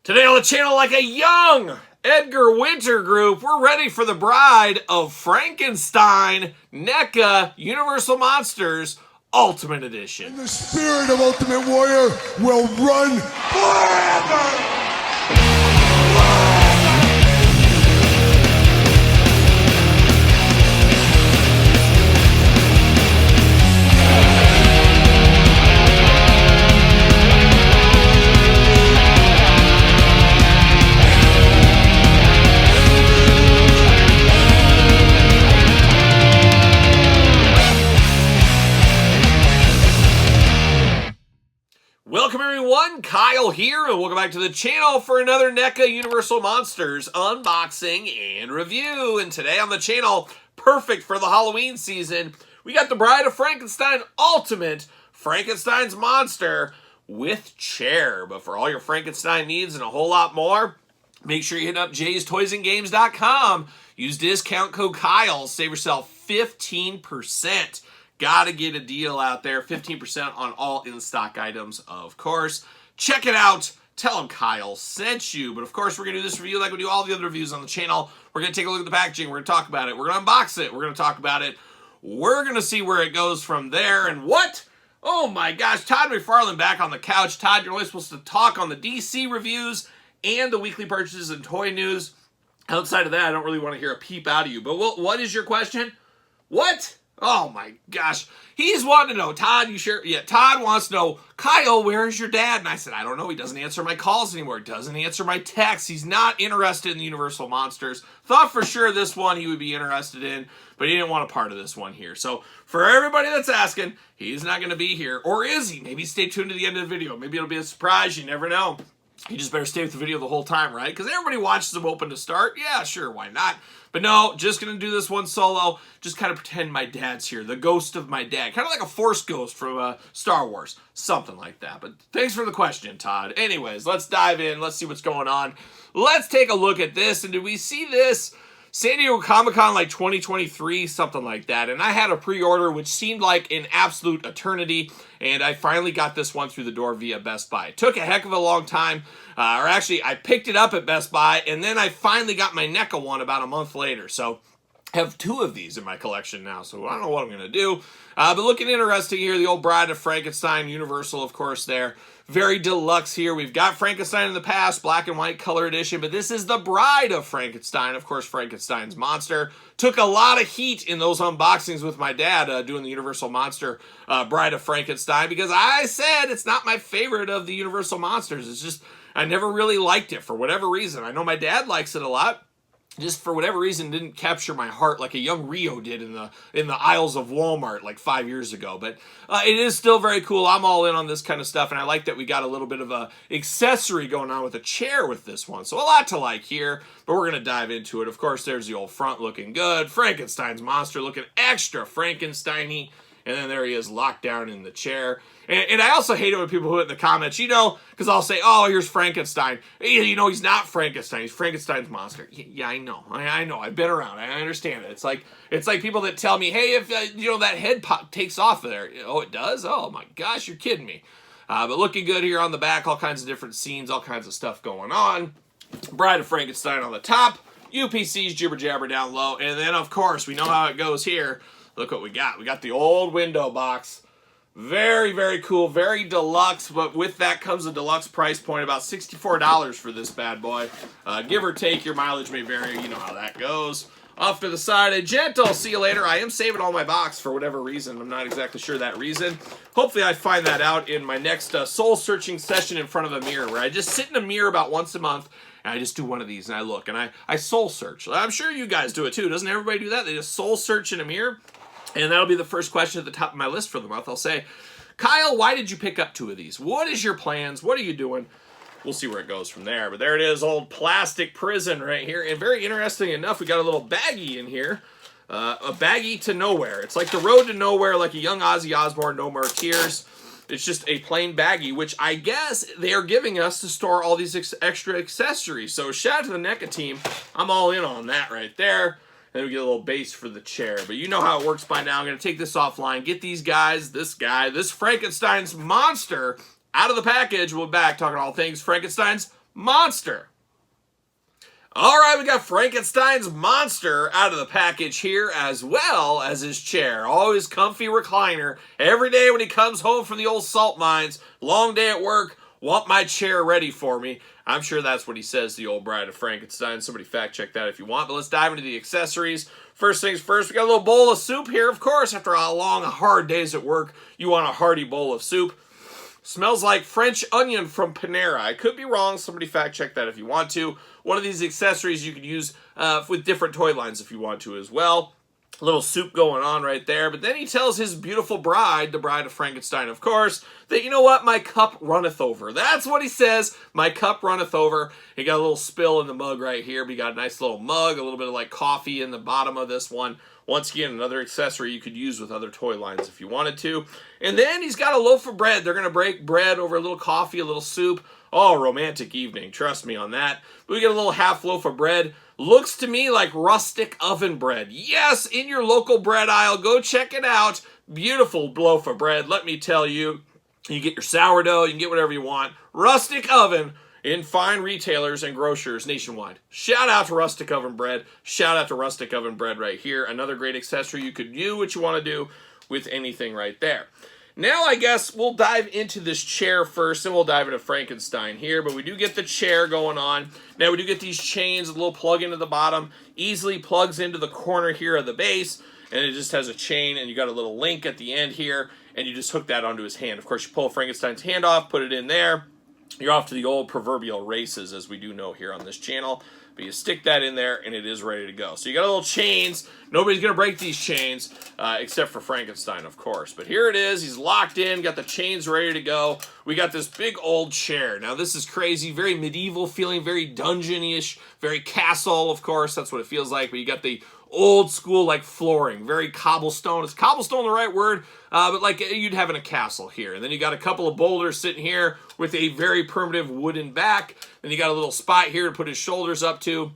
Today on the channel, like a young Edgar Winter group, we're ready for the bride of Frankenstein NECA Universal Monsters Ultimate Edition. And the spirit of Ultimate Warrior will run forever! Welcome everyone, Kyle here, and welcome back to the channel for another NECA Universal Monsters unboxing and review. And today on the channel, perfect for the Halloween season, we got the Bride of Frankenstein Ultimate Frankenstein's Monster with chair. But for all your Frankenstein needs and a whole lot more, make sure you hit up jaystoysandgames.com. Use discount code Kyle, save yourself 15%. Gotta get a deal out there. 15% on all in-stock items, of course. Check it out. Tell them Kyle sent you. But of course, we're going to do this review like we do all the other reviews on the channel. We're going to take a look at the packaging. We're going to talk about it. We're going to unbox it. We're going to talk about it. We're going to see where it goes from there. And what? Oh my gosh, Todd McFarlane back on the couch. Todd, you're only supposed to talk on the DC reviews and the weekly purchases and toy news. Outside of that, I don't really want to hear a peep out of you. But what is your question? What? Oh my gosh. He's wanting to know, Todd, you sure? Yeah, Todd wants to know, Kyle, where is your dad? And I said, I don't know. He doesn't answer my calls anymore. Doesn't answer my texts. He's not interested in the Universal Monsters. Thought for sure this one he would be interested in, but he didn't want a part of this one here. So for everybody that's asking, he's not going to be here. Or is he? Maybe stay tuned to the end of the video. Maybe it'll be a surprise. You never know. You just better stay with the video the whole time, right? Because everybody watches them open to start. Yeah, sure, why not? But no, just going to do this one solo. Just kind of pretend my dad's here. The ghost of my dad. Kind of like a Force ghost from Star Wars. Something like that. But thanks for the question, Todd. Anyways, let's dive in. Let's see what's going on. Let's take a look at this. And did we see this? San Diego Comic-Con like 2023, something like that. And I had a pre-order which seemed like an absolute eternity. And I finally got this one through the door via Best Buy. It took a heck of a long time. Or actually, I picked it up at Best Buy. And then I finally got my NECA one about a month later. So I have two of these in my collection now. So I don't know what I'm going to do. But looking interesting here. The old Bride of Frankenstein, Universal, of course, there. Very deluxe here. We've got Frankenstein in the past, black and white color edition, but this is the Bride of Frankenstein, of course, Frankenstein's monster. Took a lot of heat in those unboxings with my dad doing the Universal Monster Bride of Frankenstein because I said it's not my favorite of the Universal Monsters. It's just, I never really liked it for whatever reason. I know my dad likes it a lot. Just for whatever reason didn't capture my heart like a young Rio did in the aisles of Walmart like 5 years ago. But it is still very cool. I'm all in on this kind of stuff, and I like that we got a little bit of a accessory going on with a chair with this one. So a lot to like here, but we're going to dive into it. Of course, there's the old front looking good. Frankenstein's monster looking extra Frankenstein-y. And then there he is locked down in the chair. And I also hate it when people put in the comments, you know, because I'll say, oh, here's Frankenstein. You know, he's not Frankenstein. He's Frankenstein's monster. Yeah, I know. I know. I've been around. I understand it. It's like people that tell me, hey, if, you know, that head takes off there. Oh, it does? Oh, my gosh, you're kidding me. But looking good here on the back. All kinds of different scenes. All kinds of stuff going on. Bride of Frankenstein on the top. UPC's jibber jabber down low. And then, of course, we know how it goes here. Look what we got. We got the old window box. Very, very cool. Very deluxe. But with that comes a deluxe price point. About $64 for this bad boy. Give or take. Your mileage may vary. You know how that goes. Off to the side. A gentle see you later. I am saving all my box for whatever reason. I'm not exactly sure that reason. Hopefully I find that out in my next soul-searching session in front of a mirror. Where I just sit in a mirror about once a month. And I just do one of these. And I look. And I soul search. I'm sure you guys do it too. Doesn't everybody do that? They just soul search in a mirror. And that'll be the first question at the top of my list for the month. I'll say, Kyle, why did you pick up two of these? What is your plans? What are you doing? We'll see where it goes from there. But there it is, old plastic prison right here. And very interesting enough, we got a little baggie in here. A baggie to nowhere. It's like the road to nowhere, like a young Ozzy Osbourne, No More Tears. It's just a plain baggie, which I guess they are giving us to store all these extra accessories. So shout out to the NECA team. I'm all in on that right there. Then we get a little base for the chair. But you know how it works by now. I'm going to take this offline, get these guys, this guy, this Frankenstein's monster out of the package. We'll be back talking all things Frankenstein's monster. All right, we got Frankenstein's monster out of the package here, as well as his chair. Always comfy recliner. Every day when he comes home from the old salt mines, long day at work, want my chair ready for me. I'm sure that's what he says to the old Bride of Frankenstein. Somebody fact check that if you want. But let's dive into the accessories. First things first, we got a little bowl of soup here. Of course, after a long, hard days at work, you want a hearty bowl of soup. Smells like French onion from Panera. I could be wrong. Somebody fact check that if you want to. One of these accessories you could use with different toy lines if you want to as well. A little soup going on right there. But then he tells his beautiful bride, the Bride of Frankenstein, of course, that, you know what, my cup runneth over. That's what he says. My cup runneth over. He got a little spill in the mug right here. But you got a nice little mug, a little bit of like coffee in the bottom of this one. Once again, another accessory you could use with other toy lines if you wanted to. And then he's got a loaf of bread. They're going to break bread over a little coffee, a little soup. Oh, romantic evening. Trust me on that. But we get a little half loaf of bread. Looks to me like rustic oven bread. Yes, in your local bread aisle. Go check it out. Beautiful loaf of bread. Let me tell you. You get your sourdough. You can get whatever you want. Rustic oven in fine retailers and grocers nationwide. Shout out to Rustic Oven Bread. Shout out to Rustic Oven Bread right here. Another great accessory. You could do what you want to do with anything right there. Now I guess we'll dive into this chair first, and we'll dive into Frankenstein here. But we do get the chair going on. Now we do get these chains, a little plug into the bottom. Easily plugs into the corner here of the base. And it just has a chain, and you got a little link at the end here. And you just hook that onto his hand. Of course, you pull Frankenstein's hand off, put it in there. You're off to the old proverbial races, as we do know here on this channel. But you stick that in there, and it is ready to go. So you got a little chains. Nobody's going to break these chains, except for Frankenstein, of course. But here it is. He's locked in, got the chains ready to go. We got this big old chair. Now, this is crazy. Very medieval feeling, very dungeon-ish, very castle, of course. That's what it feels like. But you got the old school like flooring, very cobblestone. Is cobblestone the right word? But like you'd have in a castle here. And then you got a couple of boulders sitting here with a very primitive wooden back. Then you got a little spot here to put his shoulders up to.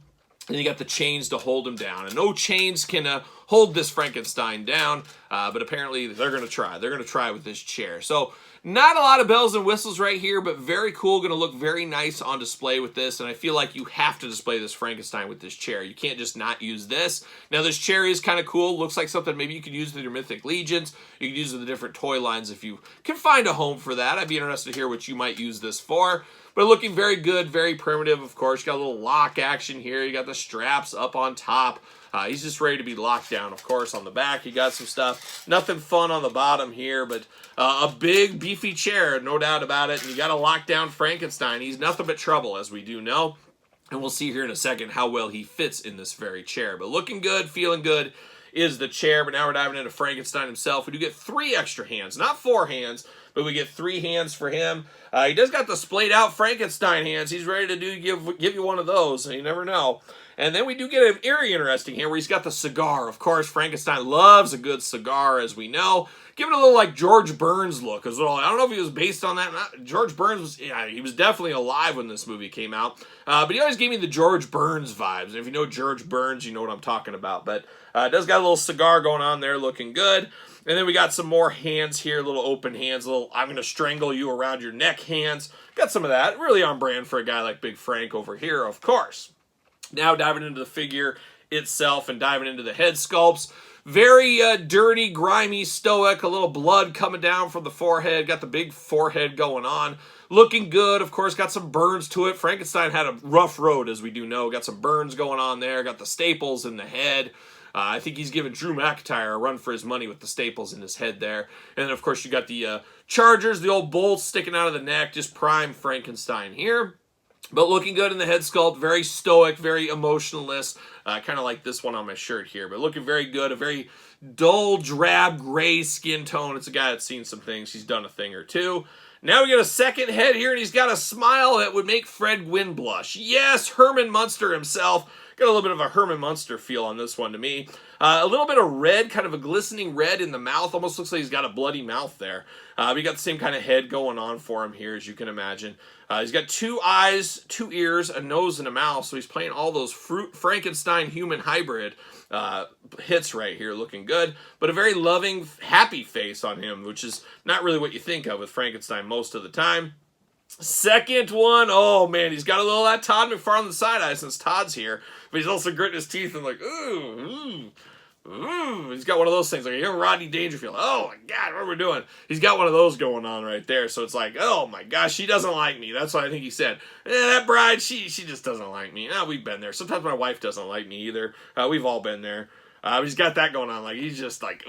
And you got the chains to hold him down. And no chains can hold this Frankenstein down. But apparently they're going to try. They're going to try with this chair. So not a lot of bells and whistles right here, but very cool. Going to look very nice on display with this. And I feel like you have to display this Frankenstein with this chair. You can't just not use this. Now, this chair is kind of cool. Looks like something maybe you could use with your Mythic Legions. You could use it with the different toy lines if you can find a home for that. I'd be interested to hear what you might use this for. But looking very good, very primitive, of course. You got a little lock action here. You got the straps up on top. He's just ready to be locked down, of course. On the back, you got some stuff. Nothing fun on the bottom here, but a big, beefy chair, no doubt about it. And you got to lock down Frankenstein. He's nothing but trouble, as we do know. And we'll see here in a second how well he fits in this very chair. But looking good, feeling good is the chair. But now we're diving into Frankenstein himself. We do get 3 extra hands, not 4 hands, but we get 3 hands for him. He does got the splayed out Frankenstein hands. He's ready to give you one of those. You never know. And then we do get an very interesting here where he's got the cigar. Of course, Frankenstein loves a good cigar, as we know. Give it a little like George Burns look as well. I don't know if he was based on that. George Burns was, yeah, he was definitely alive when this movie came out. But he always gave me the George Burns vibes. And if you know George Burns, you know what I'm talking about. But it does got a little cigar going on there, looking good. And then we got some more hands here, little open hands, little I'm going to strangle you around your neck hands. Got some of that. Really on brand for a guy like Big Frank over here, of course. Now diving into the figure itself and diving into the head sculpts. Very dirty, grimy, stoic, a little blood coming down from the forehead. Got the big forehead going on. Looking good, of course, got some burns to it. Frankenstein had a rough road, as we do know. Got some burns going on there. Got the staples in the head. I think he's giving Drew McIntyre a run for his money with the staples in his head there. And then, of course, you got the chargers, the old bolts sticking out of the neck. Just prime Frankenstein here. But looking good in the head sculpt, very stoic, very emotionless, kind of like this one on my shirt here. But looking very good, a very dull, drab, gray skin tone. It's a guy that's seen some things. He's done a thing or two. Now we got a second head here, and he's got a smile that would make Fred Gwynn blush. Yes, Herman Munster himself. Got a little bit of a Herman Munster feel on this one to me. A little bit of red, kind of a glistening red in the mouth. Almost looks like he's got a bloody mouth there. We got the same kind of head going on for him here, as you can imagine. He's got 2 eyes, 2 ears, a nose, and a mouth. So he's playing all those Frankenstein human hybrid hits right here, looking good. But a very loving, happy face on him, which is not really what you think of with Frankenstein most of the time. Second one, oh man, he's got a little of that Todd McFarlane side eye since Todd's here, but he's also gritting his teeth and like, ooh. He's got one of those things like you're Rodney Dangerfield. Oh my God, what are we doing? He's got one of those going on right there. So it's like, oh my gosh, she doesn't like me. That's what I think he said. That bride, she just doesn't like me. We've been there. Sometimes my wife doesn't like me either. We've all been there. He's got that going on. Like he's just like,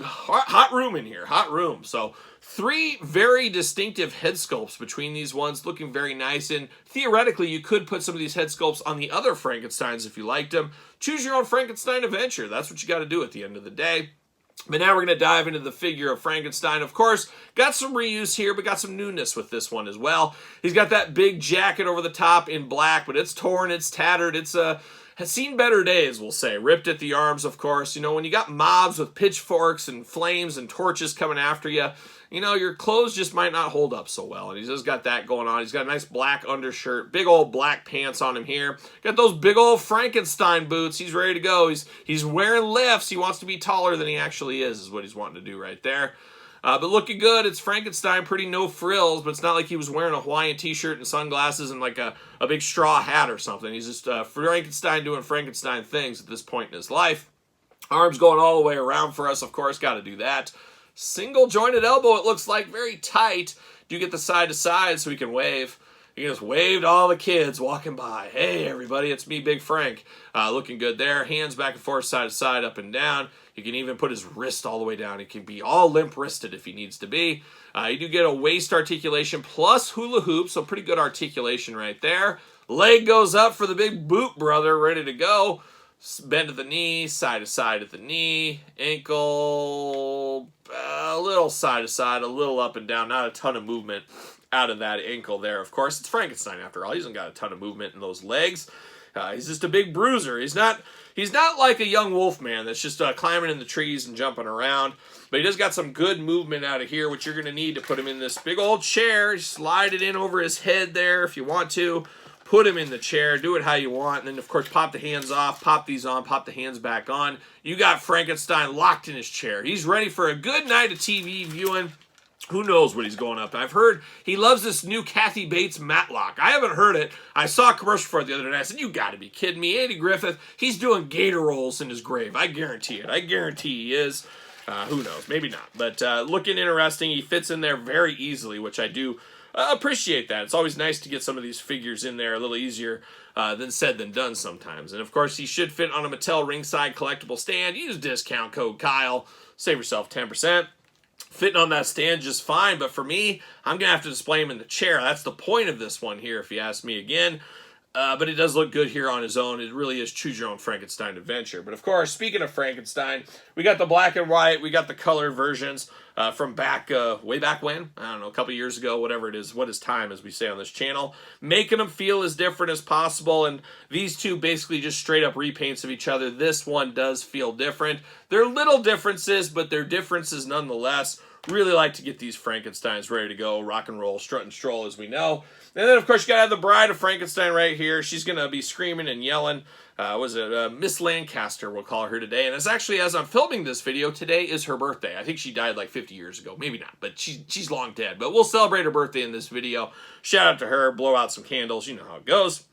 hot room in here, hot room. So 3 very distinctive head sculpts between these ones, looking very nice. And theoretically, you could put some of these head sculpts on the other Frankensteins if you liked them. Choose your own Frankenstein adventure. That's what you got to do at the end of the day. But now we're going to dive into the figure of Frankenstein. Of course, got some reuse here, but got some newness with this one as well. He's got that big jacket over the top in black, but it's torn, it's tattered, it's has seen better days, we'll say. Ripped at the arms, of course. You know, when you got mobs with pitchforks and flames and torches coming after you, you know, your clothes just might not hold up so well. And he's just got that going on. He's got a nice black undershirt, big old black pants on him here. Got those big old Frankenstein boots. He's ready to go. He's wearing lifts. He wants to be taller than he actually is what he's wanting to do right there. But looking good. It's Frankenstein, pretty no frills, but it's not like he was wearing a Hawaiian t-shirt and sunglasses and like a big straw hat or something. He's just Frankenstein doing Frankenstein things at this point in his life. Arms going all the way around for us, of course. Got to do that. Single jointed elbow, it looks like, very tight. Do get the side to side so he can wave. He just waved all the kids walking by. Hey, everybody, it's me, Big Frank. Looking good there. Hands back and forth, side to side, up and down. He can even put his wrist all the way down. He can be all limp-wristed if he needs to be. You do get a waist articulation plus hula hoop, so pretty good articulation right there. Leg goes up for the big boot brother, ready to go. Bend at the knee, side to side at the knee. Ankle, a little side to side, a little up and down. Not a ton of movement out of that ankle there, of course. It's Frankenstein after all. He hasn't got a ton of movement in those legs. He's just a big bruiser. He's not like a young wolf man that's just climbing in the trees and jumping around. But he does got some good movement out of here, which you're going to need to put him in this big old chair. Slide it in over his head there if you want to. Put him in the chair. Do it how you want. And then, of course, pop the hands off. Pop these on. Pop the hands back on. You got Frankenstein locked in his chair. He's ready for a good night of TV viewing. Who knows what he's going up? I've heard he loves this new Kathy Bates Matlock. I haven't heard it. I saw a commercial for it the other day. I said, you got to be kidding me. Andy Griffith, he's doing gator rolls in his grave. I guarantee it. I guarantee he is. Who knows? Maybe not. But looking interesting. He fits in there very easily, which I do appreciate that. It's always nice to get some of these figures in there a little easier than said than done sometimes. And, of course, he should fit on a Mattel Ringside collectible stand. Use discount code Kyle. Save yourself 10%. Fitting on that stand just fine, but for me, I'm going to have to display him in the chair. That's the point of this one here, if you ask me again. But it does look good here on his own. It really is choose your own Frankenstein adventure. But of course, speaking of Frankenstein, we got the black and white, we got the color versions from way back when, I don't know, a couple years ago, whatever it is, what is time, as we say on this channel, making them feel as different as possible. And these two basically just straight up repaints of each other. This one does feel different. They're little differences, but they're differences nonetheless. Really like to get these Frankensteins ready to go, rock and roll, strut and stroll, as we know. And then, of course, you got to have the bride of Frankenstein right here. She's going to be screaming and yelling. Miss Lancaster, we'll call her today. And it's actually, as I'm filming this video, today is her birthday. I think she died like 50 years ago. Maybe not, but she's long dead. But we'll celebrate her birthday in this video. Shout out to her, blow out some candles. You know how it goes.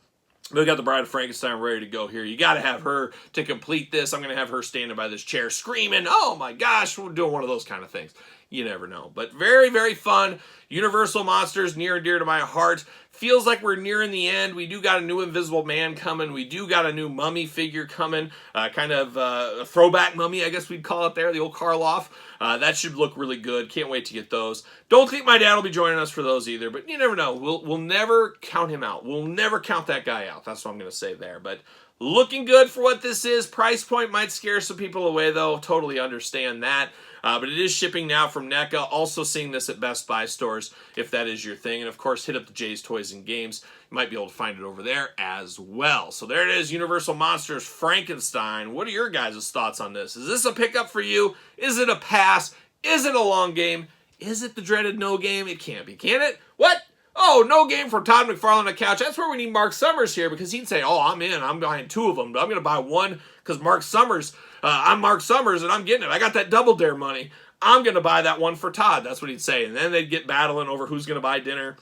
We got the bride of Frankenstein ready to go here. You got to have her to complete this. I'm going to have her standing by this chair screaming, oh my gosh, we're doing one of those kind of things. You never know. But very, very fun. Universal Monsters, near and dear to my heart. Feels like we're nearing the end. We do got a new Invisible Man coming. We do got a new mummy figure coming. Kind of a throwback mummy, I guess we'd call it there, the old Karloff. That should look really good. Can't wait to get those. Don't think my dad will be joining us for those either, but you never know. We'll never count him out. We'll never count that guy out. That's what I'm going to say there. But looking good for what this is. Price point might scare some people away, though. Totally understand that. But it is shipping now from NECA. Also seeing this at Best Buy stores if that is your thing. And, of course, hit up the Jay's Toys and Games. You might be able to find it over there as well. So there it is, Universal Monsters Frankenstein. What are your guys' thoughts on this? Is this a pickup for you? Is it a pass? Is it a long game? Is it the dreaded no game? It can't be, can it? What? Oh, no game for Todd McFarlane on the couch. That's where we need Mark Summers here, because he'd say, oh, I'm in. I'm buying 2 of them, but I'm going to buy one because Mark Summers, I'm Mark Summers and I'm getting it. I got that Double Dare money. I'm going to buy that one for Todd. That's what he'd say. And then they'd get battling over who's going to buy dinner.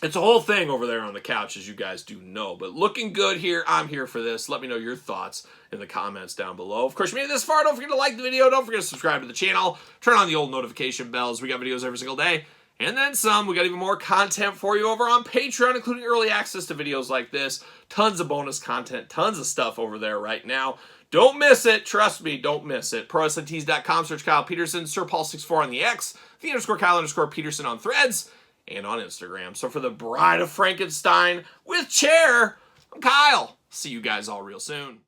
It's a whole thing over there on the couch, as you guys do know. But looking good here. I'm here for this. Let me know your thoughts in the comments down below. Of course, you made it this far. Don't forget to like the video. Don't forget to subscribe to the channel. Turn on the old notification bells. We got videos every single day. And then some. We got even more content for you over on Patreon, including early access to videos like this. Tons of bonus content. Tons of stuff over there right now. Don't miss it. Trust me, don't miss it. ProWrestlingTees.com. Search Kyle Peterson. SirPaul64 on the X. _Kyle_Peterson on Threads. And on Instagram. So for the Bride of Frankenstein with Chair, I'm Kyle. See you guys all real soon.